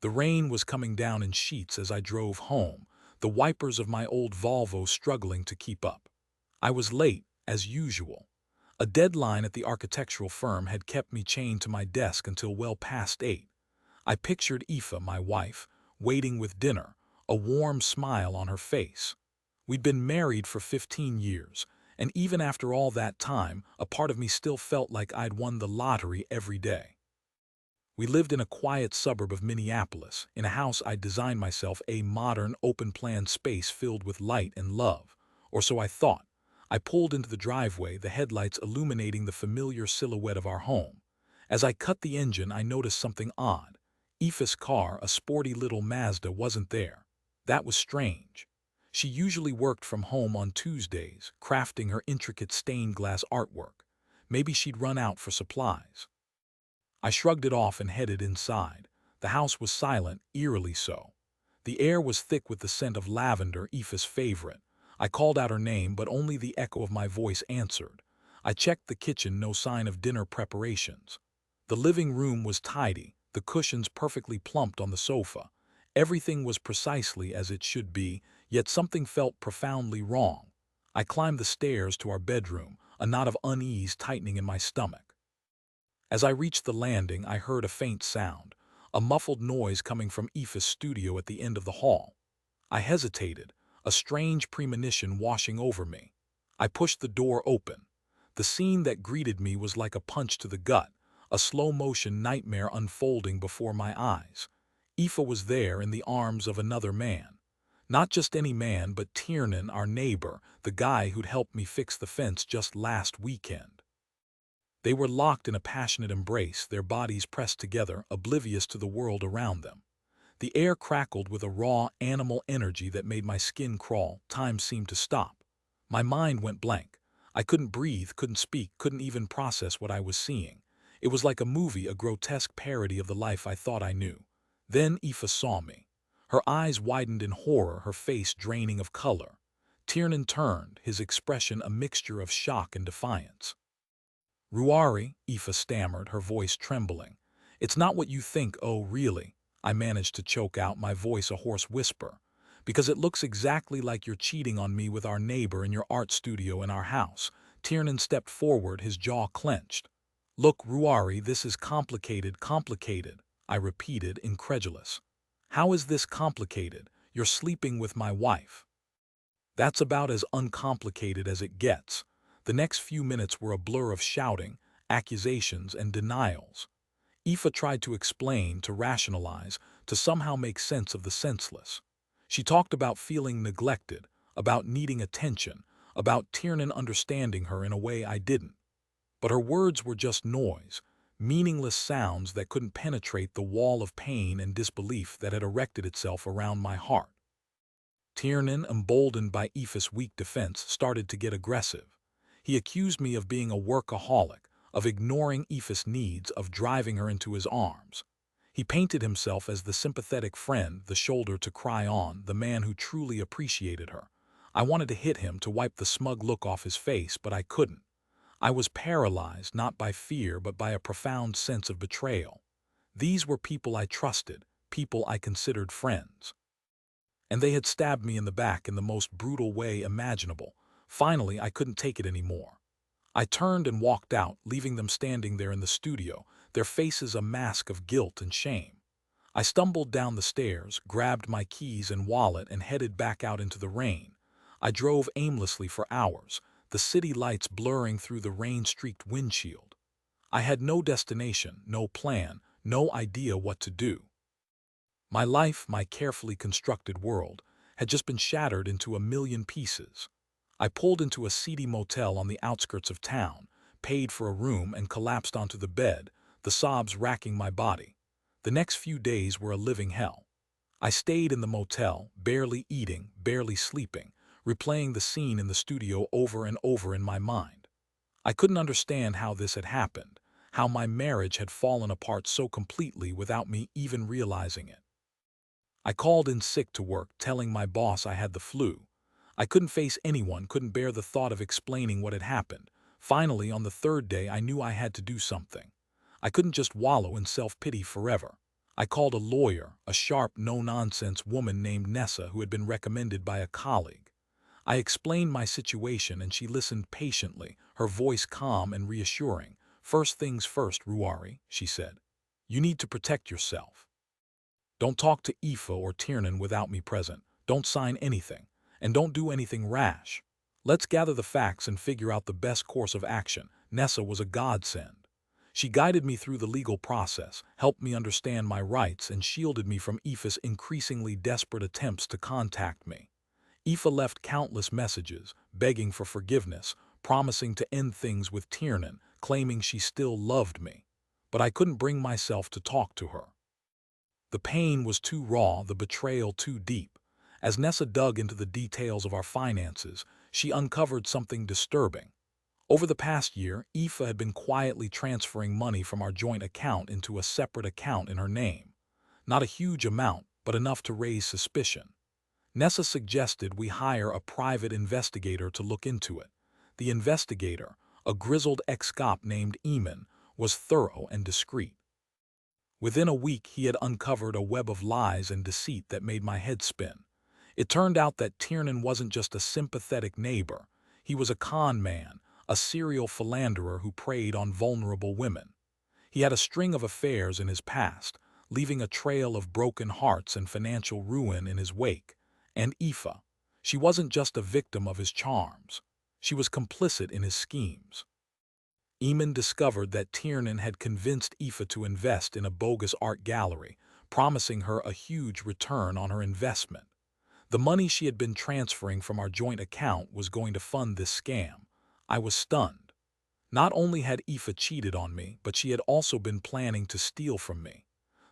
The rain was coming down in sheets as I drove home, the wipers of my old Volvo struggling to keep up. I was late, as usual. A deadline at the architectural firm had kept me chained to my desk until well past 8. I pictured Aoife, my wife, waiting with dinner, a warm smile on her face. We'd been married for 15 years, and even after all that time, a part of me still felt like I'd won the lottery every day. We lived in a quiet suburb of Minneapolis, in a house I'd designed myself, a modern, open-plan space filled with light and love. Or so I thought. I pulled into the driveway, the headlights illuminating the familiar silhouette of our home. As I cut the engine, I noticed something odd. Aoife's car, a sporty little Mazda, wasn't there. That was strange. She usually worked from home on Tuesdays, crafting her intricate stained glass artwork. Maybe she'd run out for supplies. I shrugged it off and headed inside. The house was silent, eerily so. The air was thick with the scent of lavender, Aoife's favorite. I called out her name, but only the echo of my voice answered. I checked the kitchen, no sign of dinner preparations. The living room was tidy, the cushions perfectly plumped on the sofa. Everything was precisely as it should be, yet something felt profoundly wrong. I climbed the stairs to our bedroom, a knot of unease tightening in my stomach. As I reached the landing, I heard a faint sound, a muffled noise coming from Aoife's studio at the end of the hall. I hesitated, a strange premonition washing over me. I pushed the door open. The scene that greeted me was like a punch to the gut, a slow-motion nightmare unfolding before my eyes. Aoife was there in the arms of another man. Not just any man, but Tiernan, our neighbor, the guy who'd helped me fix the fence just last weekend. They were locked in a passionate embrace, their bodies pressed together, oblivious to the world around them. The air crackled with a raw, animal energy that made my skin crawl. Time seemed to stop. My mind went blank. I couldn't breathe, couldn't speak, couldn't even process what I was seeing. It was like a movie, a grotesque parody of the life I thought I knew. Then Aoife saw me. Her eyes widened in horror, her face draining of color. Tiernan turned, his expression a mixture of shock and defiance. "Ruari," Aoife stammered, her voice trembling. "It's not what you think, oh, really." I managed to choke out, my voice a hoarse whisper. "Because it looks exactly like you're cheating on me with our neighbor in your art studio in our house." Tiernan stepped forward, his jaw clenched. "Look, Ruari, this is complicated," I repeated, incredulous. "How is this complicated? You're sleeping with my wife." "That's about as uncomplicated as it gets." The next few minutes were a blur of shouting, accusations, and denials. Aoife tried to explain, to rationalize, to somehow make sense of the senseless. She talked about feeling neglected, about needing attention, about Tiernan understanding her in a way I didn't. But her words were just noise, meaningless sounds that couldn't penetrate the wall of pain and disbelief that had erected itself around my heart. Tiernan, emboldened by Aoife's weak defense, started to get aggressive. He accused me of being a workaholic, of ignoring Aoife's needs, of driving her into his arms. He painted himself as the sympathetic friend, the shoulder to cry on, the man who truly appreciated her. I wanted to hit him, to wipe the smug look off his face, but I couldn't. I was paralyzed, not by fear, but by a profound sense of betrayal. These were people I trusted, people I considered friends. And they had stabbed me in the back in the most brutal way imaginable. Finally, I couldn't take it anymore. I turned and walked out, leaving them standing there in the studio, their faces a mask of guilt and shame. I stumbled down the stairs, grabbed my keys and wallet, and headed back out into the rain. I drove aimlessly for hours, the city lights blurring through the rain-streaked windshield. I had no destination, no plan, no idea what to do. My life, my carefully constructed world, had just been shattered into a million pieces. I pulled into a seedy motel on the outskirts of town, paid for a room, and collapsed onto the bed, the sobs racking my body. The next few days were a living hell. I stayed in the motel, barely eating, barely sleeping, replaying the scene in the studio over and over in my mind. I couldn't understand how this had happened, how my marriage had fallen apart so completely without me even realizing it. I called in sick to work, telling my boss I had the flu. I couldn't face anyone, couldn't bear the thought of explaining what had happened. Finally, on the third day, I knew I had to do something. I couldn't just wallow in self-pity forever. I called a lawyer, a sharp, no-nonsense woman named Nessa who had been recommended by a colleague. I explained my situation and she listened patiently, her voice calm and reassuring. "First things first, Ruari," she said. "You need to protect yourself. Don't talk to Aoife or Tiernan without me present. Don't sign anything. And don't do anything rash. Let's gather the facts and figure out the best course of action." Nessa was a godsend. She guided me through the legal process, helped me understand my rights, and shielded me from Aoife's increasingly desperate attempts to contact me. Aoife left countless messages, begging for forgiveness, promising to end things with Tiernan, claiming she still loved me. But I couldn't bring myself to talk to her. The pain was too raw, the betrayal too deep. As Nessa dug into the details of our finances, she uncovered something disturbing. Over the past year, Aoife had been quietly transferring money from our joint account into a separate account in her name. Not a huge amount, but enough to raise suspicion. Nessa suggested we hire a private investigator to look into it. The investigator, a grizzled ex-cop named Eamon, was thorough and discreet. Within a week, he had uncovered a web of lies and deceit that made my head spin. It turned out that Tiernan wasn't just a sympathetic neighbor. He was a con man, a serial philanderer who preyed on vulnerable women. He had a string of affairs in his past, leaving a trail of broken hearts and financial ruin in his wake. And Aoife, she wasn't just a victim of his charms. She was complicit in his schemes. Eamon discovered that Tiernan had convinced Aoife to invest in a bogus art gallery, promising her a huge return on her investment. The money she had been transferring from our joint account was going to fund this scam. I was stunned. Not only had Aoife cheated on me, but she had also been planning to steal from me.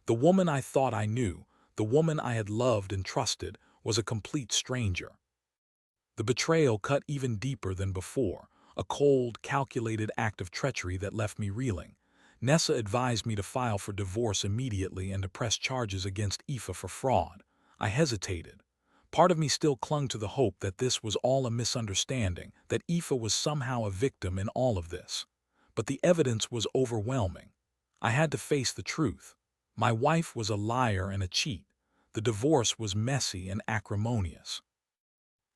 The woman I thought I knew, the woman I had loved and trusted, was a complete stranger. The betrayal cut even deeper than before, a cold, calculated act of treachery that left me reeling. Nessa advised me to file for divorce immediately and to press charges against Aoife for fraud. I hesitated. Part of me still clung to the hope that this was all a misunderstanding, that Aoife was somehow a victim in all of this. But the evidence was overwhelming. I had to face the truth. My wife was a liar and a cheat. The divorce was messy and acrimonious.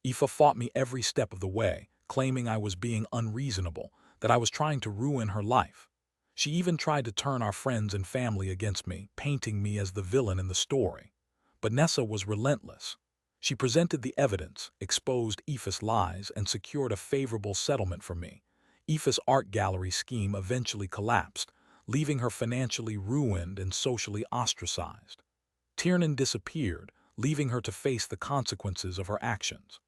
Aoife fought me every step of the way, claiming I was being unreasonable, that I was trying to ruin her life. She even tried to turn our friends and family against me, painting me as the villain in the story. But Nessa was relentless. She presented the evidence, exposed Aoife's lies, and secured a favorable settlement for me. Aoife's art gallery scheme eventually collapsed, leaving her financially ruined and socially ostracized. Tiernan disappeared, leaving her to face the consequences of her actions.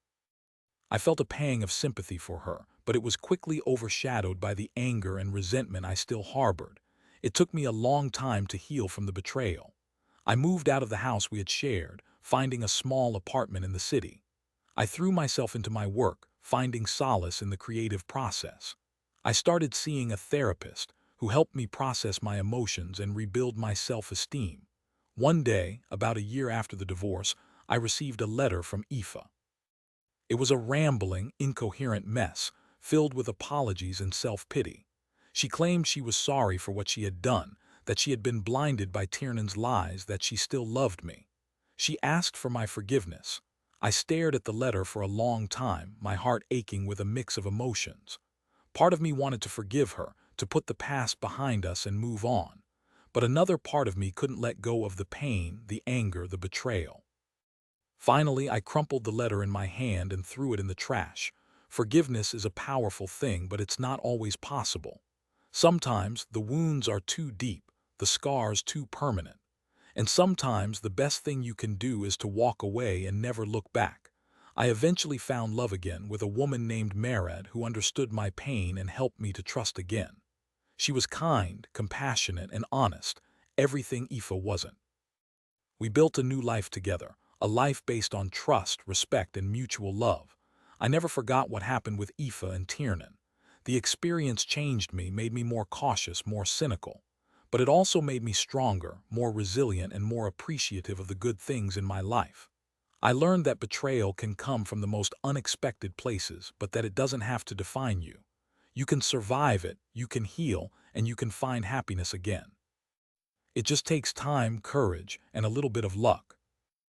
I felt a pang of sympathy for her, but it was quickly overshadowed by the anger and resentment I still harbored. It took me a long time to heal from the betrayal. I moved out of the house we had shared, finding a small apartment in the city. I threw myself into my work, finding solace in the creative process. I started seeing a therapist who helped me process my emotions and rebuild my self-esteem. One day, about a year after the divorce, I received a letter from Aoife. It was a rambling, incoherent mess, filled with apologies and self-pity. She claimed she was sorry for what she had done, that she had been blinded by Tiernan's lies, that she still loved me. She asked for my forgiveness. I stared at the letter for a long time, my heart aching with a mix of emotions. Part of me wanted to forgive her, to put the past behind us and move on. But another part of me couldn't let go of the pain, the anger, the betrayal. Finally, I crumpled the letter in my hand and threw it in the trash. Forgiveness is a powerful thing, but it's not always possible. Sometimes the wounds are too deep, the scars too permanent. And sometimes the best thing you can do is to walk away and never look back. I eventually found love again with a woman named Marital who understood my pain and helped me to trust again. She was kind, compassionate, and honest, everything Aoife wasn't. We built a new life together, a life based on trust, respect, and mutual love. I never forgot what happened with Aoife and Tiernan. The experience changed me, made me more cautious, more cynical. But it also made me stronger, more resilient, and more appreciative of the good things in my life. I learned that betrayal can come from the most unexpected places, but that it doesn't have to define you. You can survive it, you can heal, and you can find happiness again. It just takes time, courage, and a little bit of luck.